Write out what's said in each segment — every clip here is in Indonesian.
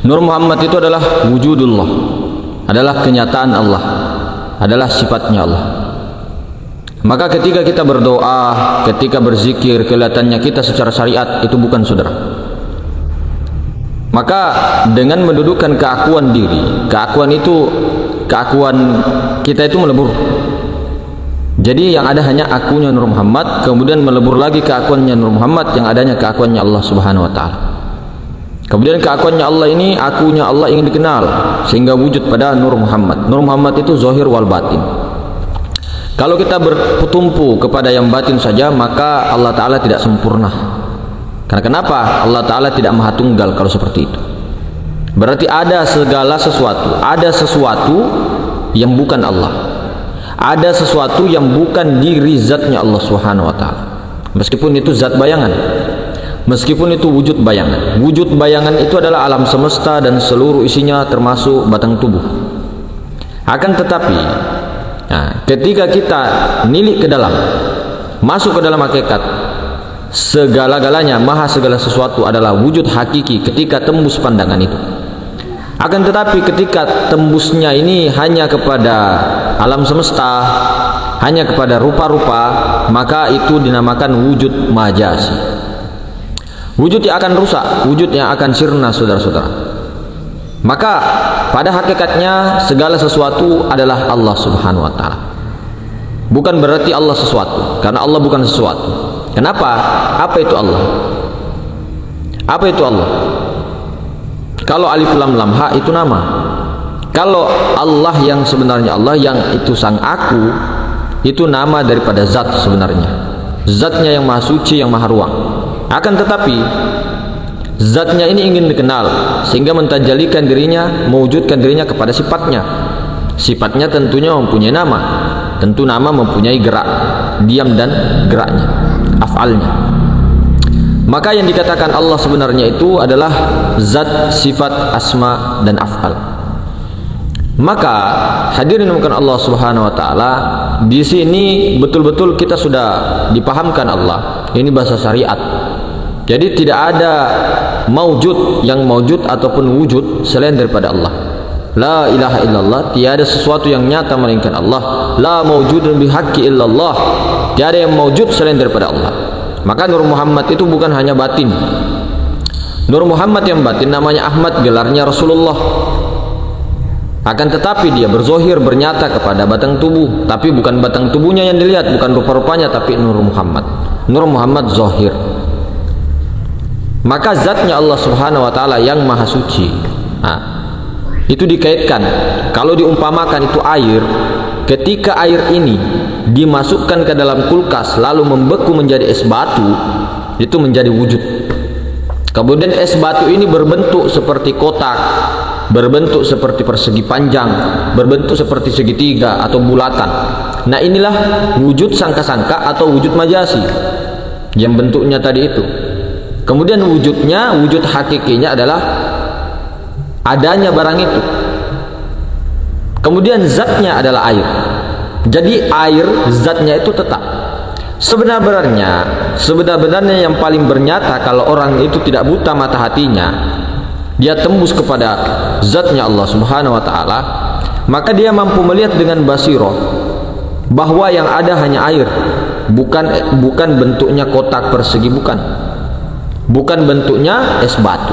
Nur Muhammad itu adalah wujudullah, adalah kenyataan Allah, adalah sifatnya Allah. Maka ketika kita berdoa, ketika berzikir, kelihatannya kita secara syariat itu bukan, saudara. Maka dengan mendudukan keakuan diri, keakuan kita itu melebur. Jadi yang ada hanya akunya Nur Muhammad, kemudian melebur lagi keakuannya Nur Muhammad, yang adanya keakuannya Allah Subhanahu wa taala. Kemudian keakuannya Allah ini, akunya Allah ingin dikenal sehingga wujud pada Nur Muhammad. Nur Muhammad itu zahir wal batin. Kalau kita bertumpu kepada yang batin saja, maka Allah Ta'ala tidak sempurna. Karena kenapa? Allah Ta'ala tidak maha tunggal kalau seperti itu. Berarti ada segala sesuatu, ada sesuatu yang bukan Allah, ada sesuatu yang bukan diri zatnya Allah Subhanahu wa Ta'ala. Meskipun itu zat bayangan, meskipun itu wujud bayangan. Wujud bayangan itu adalah alam semesta dan seluruh isinya termasuk batang tubuh. Akan tetapi ketika kita nilik ke dalam, masuk ke dalam hakikat, segala-galanya, maha segala sesuatu adalah wujud hakiki ketika tembus pandangan itu. Akan tetapi ketika tembusnya ini hanya kepada alam semesta, hanya kepada rupa-rupa, maka itu dinamakan wujud majasi. Wujud yang akan rusak, wujud yang akan sirna, saudara-saudara. Maka pada hakikatnya segala sesuatu adalah Allah Subhanahu wa taala. Bukan berarti Allah sesuatu, karena Allah bukan sesuatu. Kenapa? Apa itu Allah? Apa itu Allah? Kalau alif lam lam ha itu nama. Kalau Allah yang sebenarnya Allah, yang itu sang aku, itu nama daripada zat sebenarnya. Zatnya yang maha suci, yang maha ruang. Akan tetapi zatnya ini ingin dikenal sehingga mentajalikan dirinya, mewujudkan dirinya kepada sifatnya. Sifatnya tentunya mempunyai nama. Tentu nama mempunyai gerak, diam dan geraknya, af'alnya. Maka yang dikatakan Allah sebenarnya itu adalah zat, sifat, asma dan af'al. Maka hadirin dimulakan Allah Subhanahu wa taala, di sini betul-betul kita sudah dipahamkan Allah. Ini bahasa syariat. Jadi tidak ada maujud yang maujud ataupun wujud selain daripada Allah. La ilaha illallah, tiada sesuatu yang nyata melainkan Allah. La maujudun bihaqqi illallah, tiada yang maujud selain daripada Allah. Maka Nur Muhammad itu bukan hanya batin. Nur Muhammad yang batin namanya Ahmad, gelarnya Rasulullah. Akan tetapi dia berzohir, bernyata kepada batang tubuh, tapi bukan batang tubuhnya yang dilihat, bukan rupa-rupanya, tapi Nur Muhammad. Nur Muhammad zohir. Maka zatnya Allah Subhanahu wa taala yang maha suci, itu dikaitkan. Kalau diumpamakan itu air, ketika air ini dimasukkan ke dalam kulkas lalu membeku menjadi es batu, itu menjadi wujud. Kemudian es batu ini berbentuk seperti kotak, berbentuk seperti persegi panjang, berbentuk seperti segitiga atau bulatan. Nah, inilah wujud sangka-sangka atau wujud majasi yang bentuknya tadi itu. Kemudian wujudnya, wujud hakikinya adalah adanya barang itu. Kemudian zatnya adalah air. Jadi air zatnya itu tetap. Sebenarnya yang paling bernyata kalau orang itu tidak buta mata hatinya, dia tembus kepada zatnya Allah Subhanahu wa taala, maka dia mampu melihat dengan basirah bahwa yang ada hanya air, bukan bentuknya kotak persegi, bukan bentuknya es batu,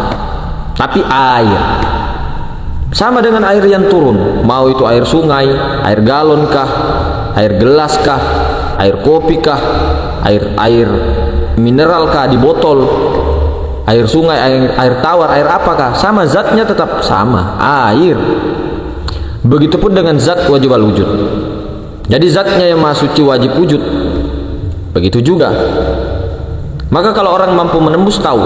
tapi air. Sama dengan air yang turun, mau itu air sungai, air galon kah, air gelas kah, air kopi kah, air mineral kah di botol, air sungai, air tawar, air apakah, sama zatnya tetap sama, air. Begitupun dengan zat wajib al-wujud. Jadi zatnya yang maha suci wajib wujud. Begitu juga. Maka kalau orang mampu menembus tahu,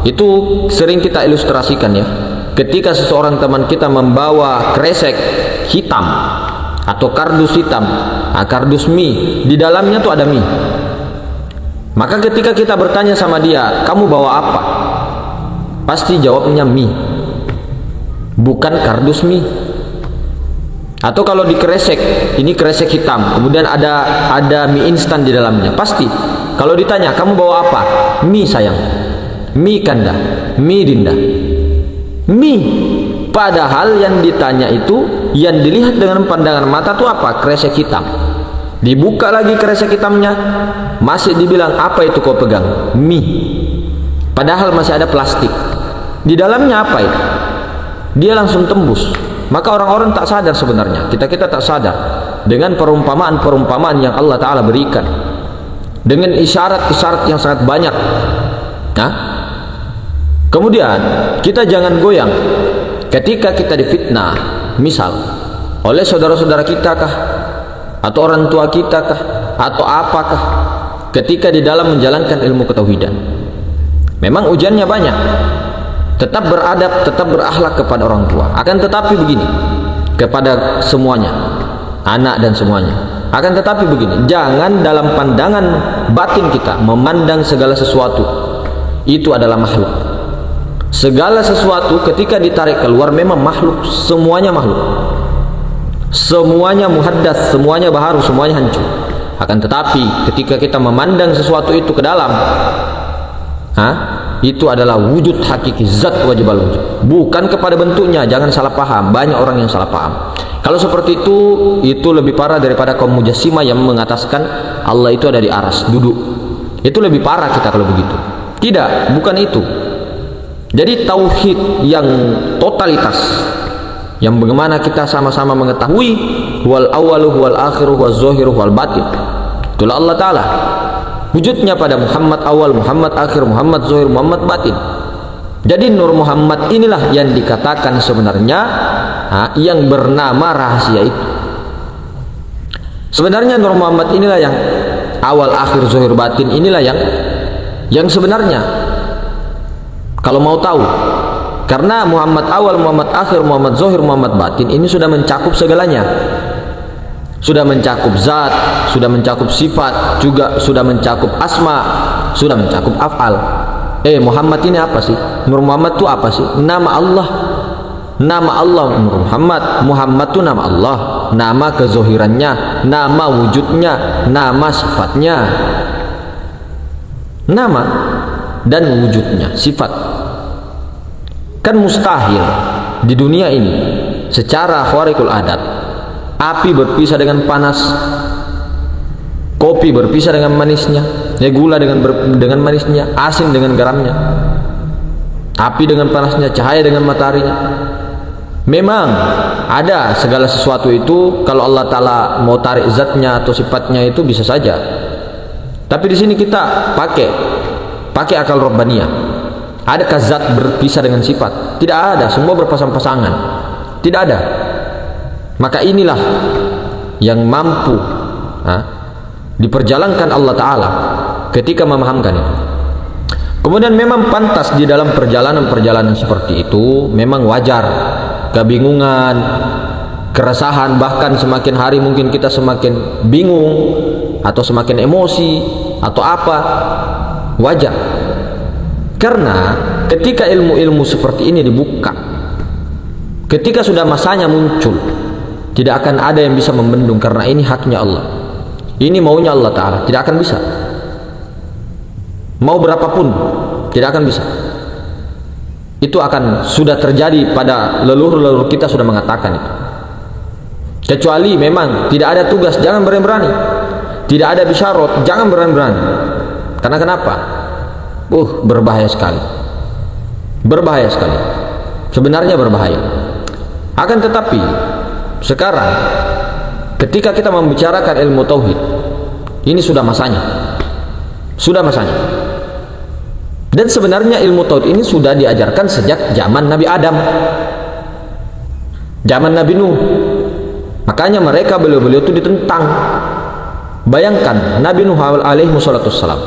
itu sering kita ilustrasikan ya. Ketika seseorang teman kita membawa kresek hitam atau kardus hitam, kardus mie, di dalamnya tuh ada mie. Maka ketika kita bertanya sama dia, kamu bawa apa? Pasti jawabnya mie, bukan kardus mie. Atau kalau di kresek, ini kresek hitam, kemudian ada mie instan di dalamnya, pasti kalau ditanya kamu bawa apa? Mie sayang, mie kanda, mie dinda. mie. Padahal yang ditanya itu, yang dilihat dengan pandangan mata itu apa? Kresek hitam. Dibuka lagi kresek hitamnya, masih dibilang, apa itu kau pegang? Mie. Padahal masih ada plastik. Di dalamnya apa itu? Dia langsung tembus. Maka orang-orang tak sadar sebenarnya. Kita tak sadar dengan perumpamaan-perumpamaan yang Allah Ta'ala berikan, dengan isyarat-isyarat yang sangat banyak. Nah, kemudian kita jangan goyang ketika kita difitnah, misal oleh saudara-saudara kita kah, atau orang tua kita kah, atau apakah, ketika di dalam menjalankan ilmu ketauhidan. Memang ujiannya banyak. Tetap beradab, tetap berakhlak kepada orang tua. Akan tetapi begini, kepada semuanya, anak dan semuanya. Akan tetapi begini, jangan dalam pandangan batin kita memandang segala sesuatu itu adalah makhluk. Segala sesuatu ketika ditarik keluar memang makhluk, semuanya makhluk. Semuanya muhaddas, semuanya baharu, semuanya hancur. Akan tetapi ketika kita memandang sesuatu itu ke dalam, itu adalah wujud hakiki, zat wajib al-wujud, bukan kepada bentuknya. Jangan salah paham, banyak orang yang salah paham. Kalau seperti itu lebih parah daripada kaum mujassimah yang mengataskan Allah itu ada di aras, duduk. Itu lebih parah kita kalau begitu. Tidak, bukan itu. Jadi tauhid yang totalitas, yang bagaimana kita sama-sama mengetahui wal awalu wal akhiru wal zahiru wal batin, itulah Allah Ta'ala. Wujudnya pada Muhammad awal, Muhammad akhir, Muhammad zahir, Muhammad batin. Jadi Nur Muhammad inilah yang dikatakan sebenarnya yang bernama rahasia itu. Sebenarnya Nur Muhammad inilah yang awal, akhir, zahir, batin, inilah yang sebenarnya. Kalau mau tahu, karena Muhammad awal, Muhammad akhir, Muhammad zahir, Muhammad batin ini sudah mencakup segalanya. Sudah mencakup zat, sudah mencakup sifat, juga sudah mencakup asma, sudah mencakup af'al. Muhammad ini apa sih? Nur Muhammad itu apa sih? Nama Allah. Nama Allah Nur Muhammad. Muhammad itu nama Allah, nama kezohirannya, nama wujudnya, nama sifatnya. Nama dan wujudnya, sifat. Kan mustahil di dunia ini secara khariqul adat api berpisah dengan panas, kopi berpisah dengan manisnya, gula dengan manisnya, asin dengan garamnya, api dengan panasnya, cahaya dengan mataharinya. Memang ada segala sesuatu itu, kalau Allah Ta'ala mau tarik zatnya atau sifatnya itu bisa saja. Tapi di sini kita pakai akal robbaniyah. Adakah zat berpisah dengan sifat? Tidak ada, semua berpasang-pasangan. Tidak ada. Maka inilah yang mampu diperjalankan Allah Ta'ala ketika memahamkan itu. Kemudian memang pantas di dalam perjalanan-perjalanan seperti itu, memang wajar kebingungan, keresahan, bahkan semakin hari mungkin kita semakin bingung atau semakin emosi atau apa, wajar. Karena ketika ilmu-ilmu seperti ini dibuka, ketika sudah masanya muncul, tidak akan ada yang bisa membendung, karena ini haknya Allah, ini maunya Allah Ta'ala, tidak akan bisa. Mau berapapun tidak akan bisa. Itu akan sudah terjadi pada leluhur-leluhur kita sudah mengatakan itu. Kecuali memang tidak ada tugas, jangan berani-berani. Tidak ada bisyarat, jangan berani-berani. Karena kenapa? Berbahaya sekali. Berbahaya sekali. Sebenarnya berbahaya. Akan tetapi sekarang ketika kita membicarakan ilmu tauhid, ini sudah masanya. Sudah masanya. Dan sebenarnya ilmu tauhid ini sudah diajarkan sejak zaman Nabi Adam, zaman Nabi Nuh. Makanya mereka beliau-beliau itu ditentang. Bayangkan Nabi Nuh alaihi wassalatu wassalam,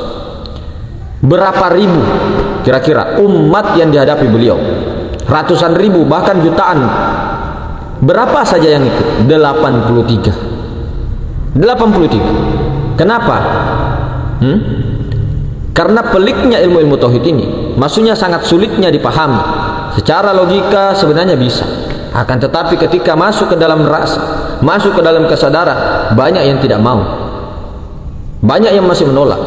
berapa ribu kira-kira umat yang dihadapi beliau, ratusan ribu bahkan jutaan. Berapa saja yang ikut? 83. Kenapa? Karena peliknya ilmu-ilmu tauhid ini, maksudnya sangat sulitnya dipahami. Secara logika sebenarnya bisa, akan tetapi ketika masuk ke dalam rasa, masuk ke dalam kesadaran, banyak yang tidak mau, banyak yang masih menolak.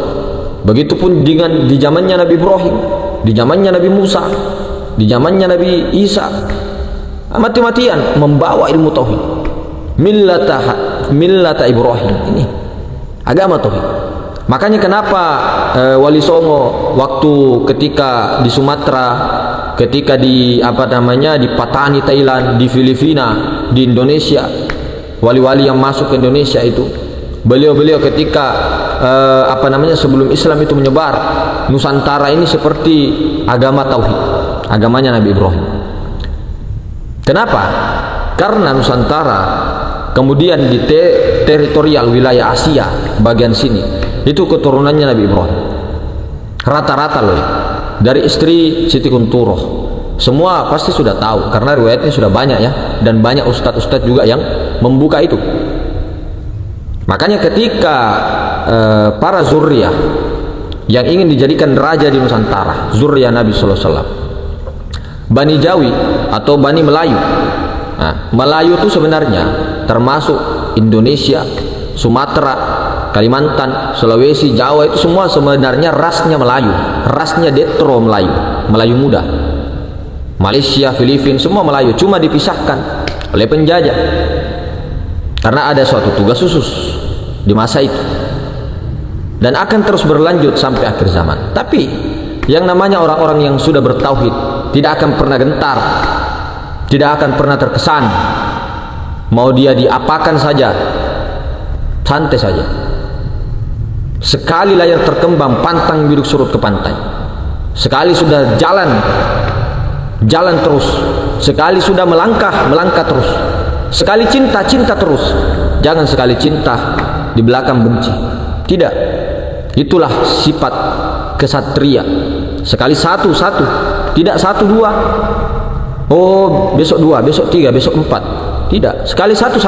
Begitupun dengan di zamannya Nabi Ibrahim, di zamannya Nabi Musa, di zamannya Nabi Isa, mati-matian membawa ilmu tauhid. Millata Ibrahim, ini agama tauhid. Makanya kenapa Wali Songo waktu ketika di Sumatera, ketika di di Patani Thailand, di Filipina, di Indonesia, wali-wali yang masuk ke Indonesia itu, beliau-beliau ketika sebelum Islam itu menyebar, Nusantara ini seperti agama tauhid, agamanya Nabi Ibrahim. Kenapa? Karena Nusantara kemudian di teritorial wilayah Asia bagian sini itu keturunannya Nabi Ibrahim, rata-rata loh ya. Dari istri Siti Kunturoh, semua pasti sudah tahu karena riwayatnya sudah banyak ya, dan banyak ustadz-ustadz juga yang membuka itu. Makanya ketika para zuriyah yang ingin dijadikan raja di Nusantara, zuriyah Nabi sallallahu alaihi wasallam, Bani Jawi atau Bani Melayu. Nah, Melayu itu sebenarnya termasuk Indonesia, Sumatera, Kalimantan, Sulawesi, Jawa, itu semua sebenarnya rasnya Melayu, rasnya Detro Melayu, Melayu muda. Malaysia, Filipina, semua Melayu, cuma dipisahkan oleh penjajah karena ada suatu tugas khusus di masa itu, dan akan terus berlanjut sampai akhir zaman. Tapi yang namanya orang-orang yang sudah bertauhid tidak akan pernah gentar, tidak akan pernah terkesan, mau dia diapakan saja, santai saja. Sekali layar terkembang, pantang biduk surut ke pantai. Sekali sudah jalan terus. Sekali sudah melangkah terus. Sekali cinta terus. Jangan sekali cinta di belakang benci. Tidak. Itulah sifat kesatria. Sekali satu, tidak 1, 2. Oh, besok 2, besok 3, besok 4. Tidak. Sekali satu.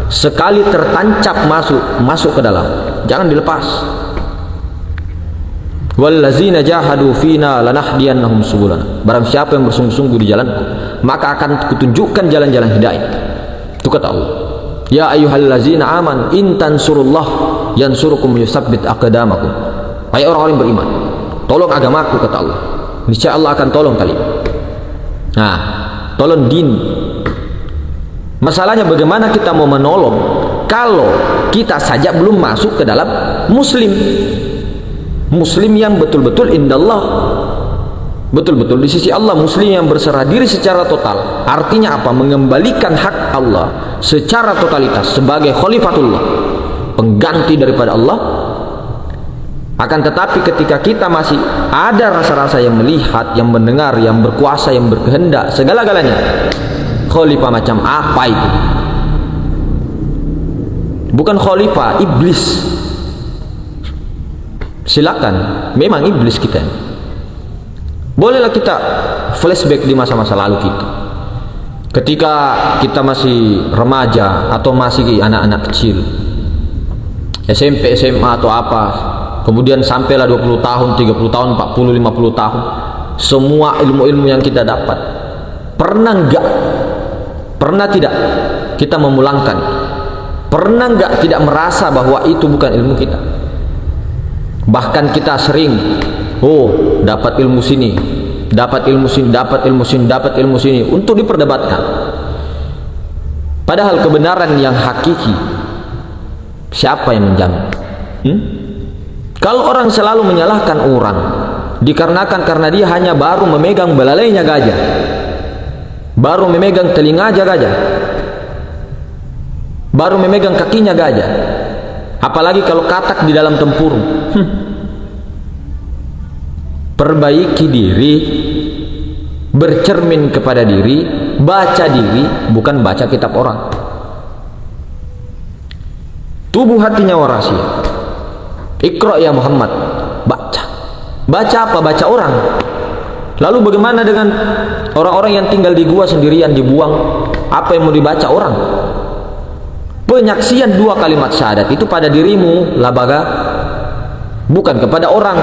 Sekali tertancap masuk ke dalam, jangan dilepas. Wallazina jahadu fina lanahdiyannahum subulana. Barang siapa yang bersungguh-sungguh di jalanku, maka akan kutunjukkan jalan-jalan hidayah. Itu kata Allah. Ya ayyuhallazina aman in tansurullah yansurukum yusabbit aqdamakum. Hai orang-orang yang beriman, tolong agamaku, kata Allah. Niscaya Allah akan tolong kalian. Nah, tolong din. Masalahnya bagaimana kita mau menolong kalau kita saja belum masuk ke dalam muslim yang betul-betul indallah, betul-betul di sisi Allah, muslim yang berserah diri secara total. Artinya apa? Mengembalikan hak Allah secara totalitas sebagai khalifatullah, pengganti daripada Allah. Akan tetapi ketika kita masih ada rasa-rasa yang melihat, yang mendengar, yang berkuasa, yang berkehendak, segala-galanya, khalifah macam apa itu? Bukan khalifah, iblis. Silakan, memang iblis kita. Bolehlah kita flashback di masa-masa lalu kita. Ketika kita masih remaja atau masih anak-anak kecil, SMP, SMA atau apa, kemudian sampailah 20 tahun, 30 tahun, 40, 50 tahun, semua ilmu-ilmu yang kita dapat, pernah tidak kita memulangkan? Pernah enggak tidak merasa bahwa itu bukan ilmu kita? Bahkan kita sering, dapat ilmu sini, dapat ilmu sini untuk diperdebatkan. Padahal kebenaran yang hakiki, siapa yang menjamin? Kalau orang selalu menyalahkan orang dikarenakan karena dia hanya baru memegang belalainya gajah, baru memegang telinga gajah, baru memegang kakinya gajah, apalagi kalau katak di dalam tempurung. Perbaiki diri, bercermin kepada diri, baca diri, bukan baca kitab orang. Tubuh hatinya warasia. Iqra ya Muhammad, baca. Baca apa? Baca orang. Lalu bagaimana dengan orang-orang yang tinggal di gua sendirian, dibuang? Apa yang mau dibaca orang? Penyaksian 2 kalimat syahadat itu pada dirimu, labaga, bukan kepada orang,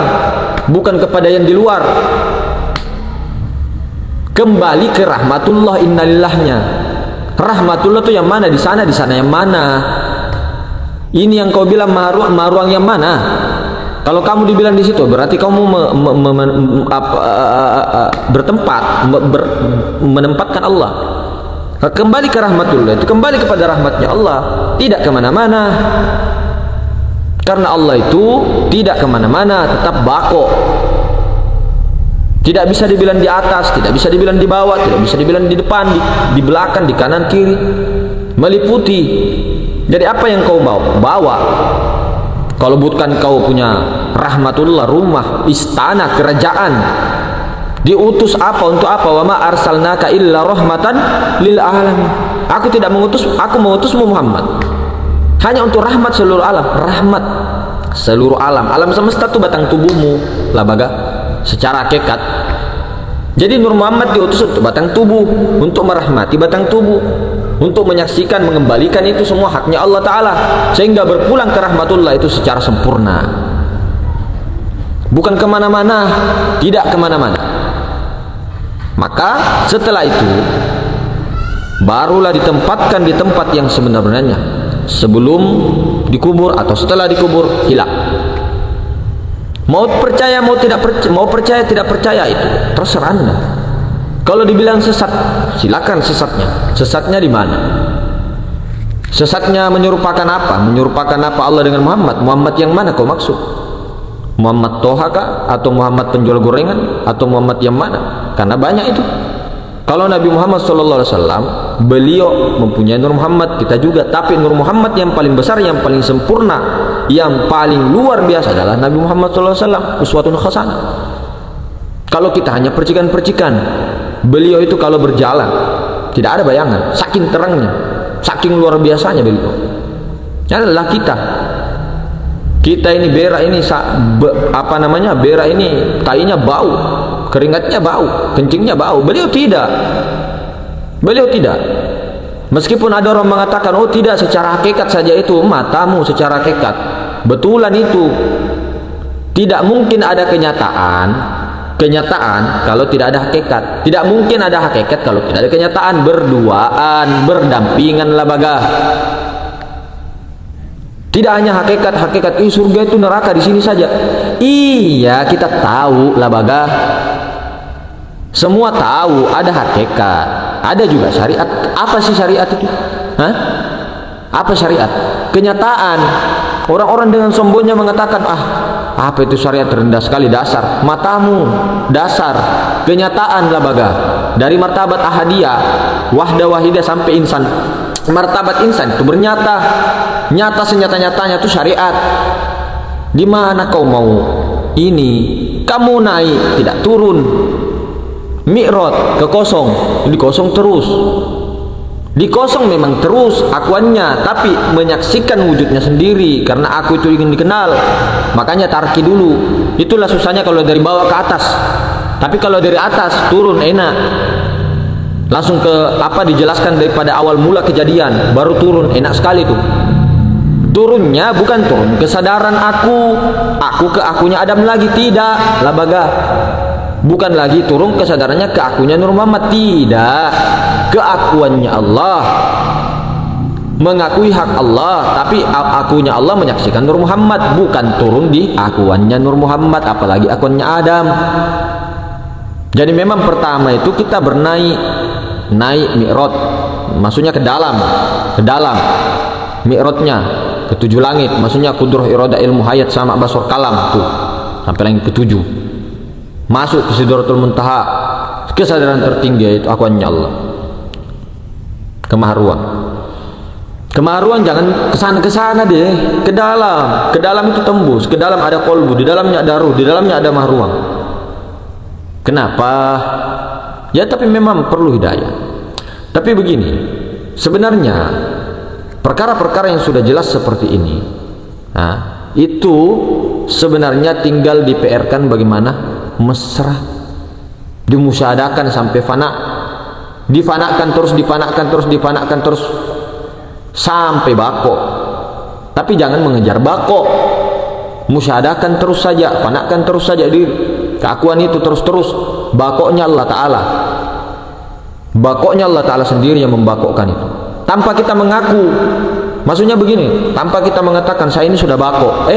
bukan kepada yang di luar. Kembali ke rahmatullah, innalillahnya. Rahmatullah itu yang mana? Di sana yang mana? Ini yang kau bilang maruang yang mana? Kalau kamu dibilang di situ, berarti kamu menempatkan Allah. Kembali ke rahmatullah, itu kembali kepada rahmatnya Allah, tidak kemana-mana. Karena Allah itu tidak kemana-mana, tetap bako. Tidak bisa dibilang di atas, tidak bisa dibilang di bawah, tidak bisa dibilang di depan, di belakang, di kanan, kiri. Meliputi. Jadi apa yang kau bawa? Kalau bukan kau punya rahmatullah, rumah, istana, kerajaan, diutus apa untuk apa? Wa ma arsalnaka illa rahmatan lil alamin. Aku tidak mengutus, aku mengutusmu Muhammad hanya untuk rahmat seluruh alam, rahmat seluruh alam. Alam semesta itu batang tubuhmu, labaga, secara hakikat. Jadi Nur Muhammad diutus untuk batang tubuh, untuk merahmati batang tubuh, untuk menyaksikan, mengembalikan itu semua haknya Allah Ta'ala, sehingga berpulang ke rahmatullah itu secara sempurna, bukan kemana-mana, tidak kemana-mana. Maka setelah itu barulah ditempatkan di tempat yang sebenarnya, sebelum dikubur atau setelah dikubur, hilang. Mau percaya, mau tidak percaya, mau percaya tidak percaya, itu terserah Anda. Kalau dibilang sesat, silakan sesatnya. Sesatnya di mana? Sesatnya menyerupakan apa? Menyerupakan apa Allah dengan Muhammad? Muhammad yang mana kau maksud? Muhammad Toha kah? Atau Muhammad penjual gorengan? Atau Muhammad yang mana? Karena banyak itu. Kalau Nabi Muhammad SAW, beliau mempunyai Nur Muhammad, kita juga. Tapi Nur Muhammad yang paling besar, yang paling sempurna, yang paling luar biasa adalah Nabi Muhammad SAW, uswatun hasanah. Kalau kita hanya percikan-percikan, beliau itu kalau berjalan tidak ada bayangan, saking terangnya, saking luar biasanya beliau. Ini adalah kita. Kita ini berak ini berak ini tainya bau, keringatnya bau, kencingnya bau. Beliau tidak. Beliau tidak. Meskipun ada orang mengatakan, oh tidak, secara hakikat saja itu, matamu secara hakikat. Betulan itu. Tidak mungkin ada kenyataan kalau tidak ada hakikat. Tidak mungkin ada hakikat kalau tidak ada kenyataan. Berduaan, berdampingan labaga. Tidak hanya hakikat, surga itu neraka di sini saja. Iya, kita tahu labaga. Semua tahu ada hakikat, ada juga syariat. Apa sih syariat itu? Hah? Apa syariat? Kenyataan. Orang-orang dengan sombongnya mengatakan, apa itu syariat, rendah sekali, dasar. Matamu, dasar. Kenyataan labaga. Dari martabat ahadiyah, wahda wahidah sampai insan. Martabat insan itu bernyata, nyata senyata-nyatanya itu syariat. Di mana kau mau ini? Kamu naik tidak turun. Mi'raj ke kosong, di kosong terus. Di kosong memang terus akuannya, tapi menyaksikan wujudnya sendiri, karena aku itu ingin dikenal. Makanya tarki dulu. Itulah susahnya kalau dari bawah ke atas. Tapi kalau dari atas turun enak. Langsung ke dijelaskan daripada awal mula kejadian, baru turun, enak sekali tuh. Turunnya bukan turun kesadaran aku ke akunya Adam lagi, tidak labaga. Bukan lagi turun kesadarannya ke akunya Nur Muhammad, tidak. Keakuannya Allah, mengakui hak Allah, tapi akunya Allah menyaksikan Nur Muhammad, bukan turun di akuannya Nur Muhammad, apalagi akuannya Adam. Jadi memang pertama itu kita naik mi'raj, maksudnya ke dalam mi'rajnya ke 7 langit, maksudnya kudrah irada ilmu hayat sama basar kalam tuh sampai langit ke 7, masuk ke Sidratul Muntaha, kesadaran tertinggi itu akuannya Allah. Kemaharuan jangan kesana deh, ke dalam itu tembus, ke dalam ada kolbu, di dalamnya ada ruh, di dalamnya ada mahruang. Kenapa? Ya tapi memang perlu hidayah. Tapi begini, sebenarnya perkara-perkara yang sudah jelas seperti ini, itu sebenarnya tinggal di-PR-kan bagaimana mesra, dimusyahadakan sampai fana, difanakan terus sampai bako. Tapi jangan mengejar bako, musyahadakan terus saja, fanakan terus saja di keakuan itu terus. Bakoknya Allah Ta'ala, bakoknya Allah Ta'ala sendiri yang membakokkan itu, tanpa kita mengaku. Maksudnya begini, tanpa kita mengatakan saya ini sudah bako,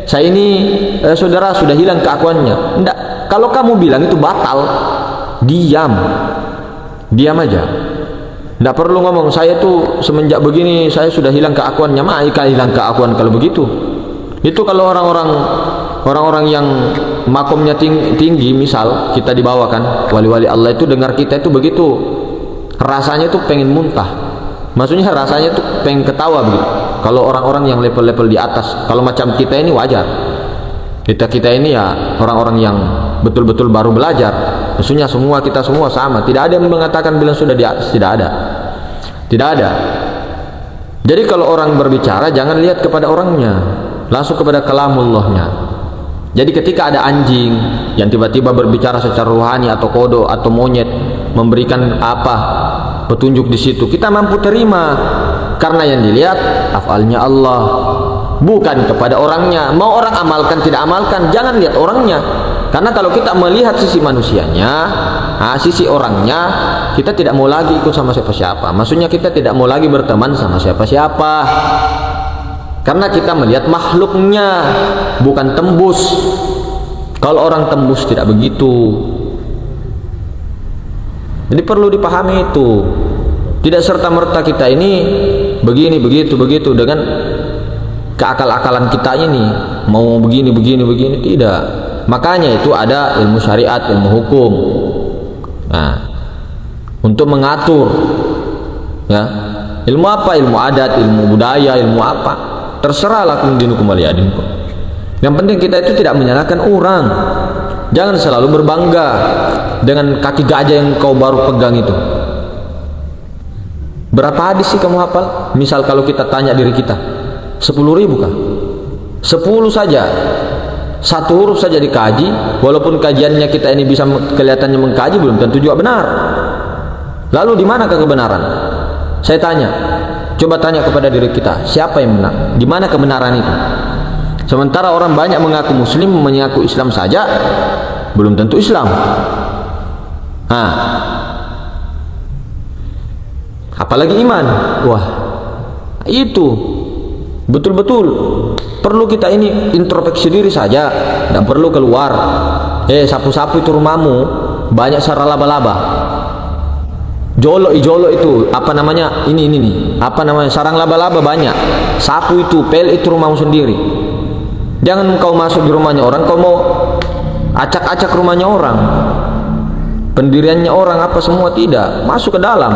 saya ini saudara sudah hilang keakuannya. Enggak, kalau kamu bilang itu batal, diam aja. Enggak perlu ngomong saya tuh semenjak begini saya sudah hilang keakuannya. Maka hilang keakuan kalau begitu. Itu kalau orang-orang yang makomnya tinggi, misal kita dibawakan wali-wali Allah itu dengar kita itu begitu, rasanya tuh pengen muntah. Maksudnya rasanya tuh pengen ketawa begitu. Kalau orang-orang yang level-level di atas, kalau macam kita ini wajar. Kita ini ya orang-orang yang betul-betul baru belajar. Maksudnya kita semua sama. Tidak ada yang mengatakan bilang sudah di atas, tidak ada. Jadi kalau orang berbicara jangan lihat kepada orangnya, langsung kepada kalamullahnya. Jadi ketika ada anjing yang tiba-tiba berbicara secara rohani atau kodok atau monyet memberikan petunjuk di situ, kita mampu terima karena yang dilihat afalnya Allah, bukan kepada orangnya. Mau orang amalkan tidak amalkan, jangan lihat orangnya. Karena kalau kita melihat sisi manusianya, sisi orangnya, kita tidak mau lagi ikut sama siapa-siapa. Maksudnya kita tidak mau lagi berteman sama siapa-siapa. Karena kita melihat makhluknya, bukan tembus. Kalau orang tembus tidak begitu. Jadi perlu dipahami itu. Tidak serta-merta kita ini begini begitu dengan keakal-akalan kita ini mau begini tidak. Makanya itu ada ilmu syariat, ilmu hukum. Nah, untuk mengatur ya. Ilmu apa? Ilmu adat, ilmu budaya, ilmu apa? Terserah lakum dinukum waliyadinkum. Yang penting kita itu tidak menyalahkan orang. Jangan selalu berbangga dengan kaki gajah yang kau baru pegang itu. Berapa hadis sih kamu hafal? Misal kalau kita tanya diri kita, 10.000 kah? 10 saja, satu huruf saja dikaji. Walaupun kajiannya kita ini bisa kelihatannya mengkaji, belum tentu juga benar. Lalu di manakah kebenaran? Saya tanya, coba tanya kepada diri kita, siapa yang benar? Di mana kebenaran itu? Sementara orang banyak mengaku muslim, mengaku Islam saja, belum tentu Islam. Apalagi iman. Wah, itu betul-betul perlu kita ini introspeksi diri saja, tidak perlu keluar. Sapu-sapu itu rumahmu, banyak sarang laba-laba. Jolok itu apa namanya? Ini nih. Apa namanya? Sarang laba-laba banyak. Sapu itu, pel itu rumahmu sendiri. Jangan kau masuk di rumahnya orang, kau mau acak-acak rumahnya orang, pendiriannya orang, apa semua, tidak. Masuk ke dalam.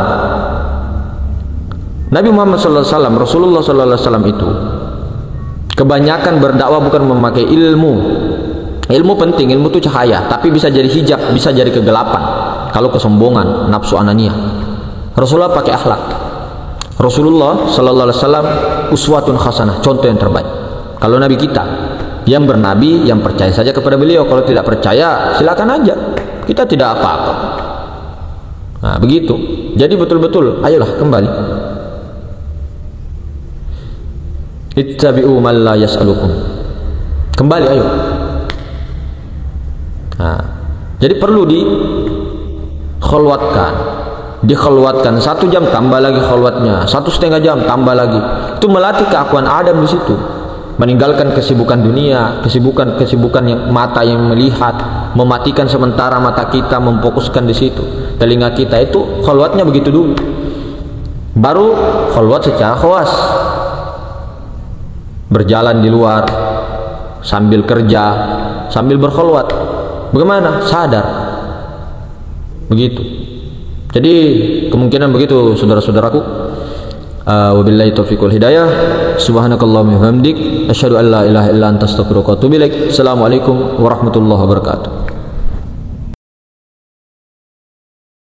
Nabi Muhammad SAW, Rasulullah SAW itu kebanyakan berdakwah bukan memakai ilmu. Ilmu penting, ilmu itu cahaya, tapi bisa jadi hijab, bisa jadi kegelapan. Kalau kesombongan, nafsu ananiyah. Rasulullah pakai akhlak. Rasulullah SAW uswatun hasanah, contoh yang terbaik. Kalau Nabi kita yang bernabi, yang percaya saja kepada beliau. Kalau tidak percaya, silakan aja, kita tidak apa-apa. Nah begitu. Jadi betul-betul ayolah kembali. Ittabi'u man la yas'alukum. Kembali ayo. Nah, jadi perlu dikholwatkan 1 jam, tambah lagi kholwatnya 1,5 jam, tambah lagi. Itu melatih keakuan Adam di situ. Meninggalkan kesibukan dunia, kesibukan yang mata yang melihat, mematikan sementara mata kita, memfokuskan di situ. Telinga kita itu kholwatnya begitu dulu. Baru kholwat secara khawas. Berjalan di luar sambil kerja, sambil berkholwat. Bagaimana? Sadar. Begitu. Jadi kemungkinan begitu saudara-saudaraku. Wabillahi taufiq wal hidayah. Subhanakallahumma wa bihamdik, asyhadu an la ilaha illa anta astaghfiruka wa atubu ilaik. Assalamualaikum warahmatullahi wabarakatuh.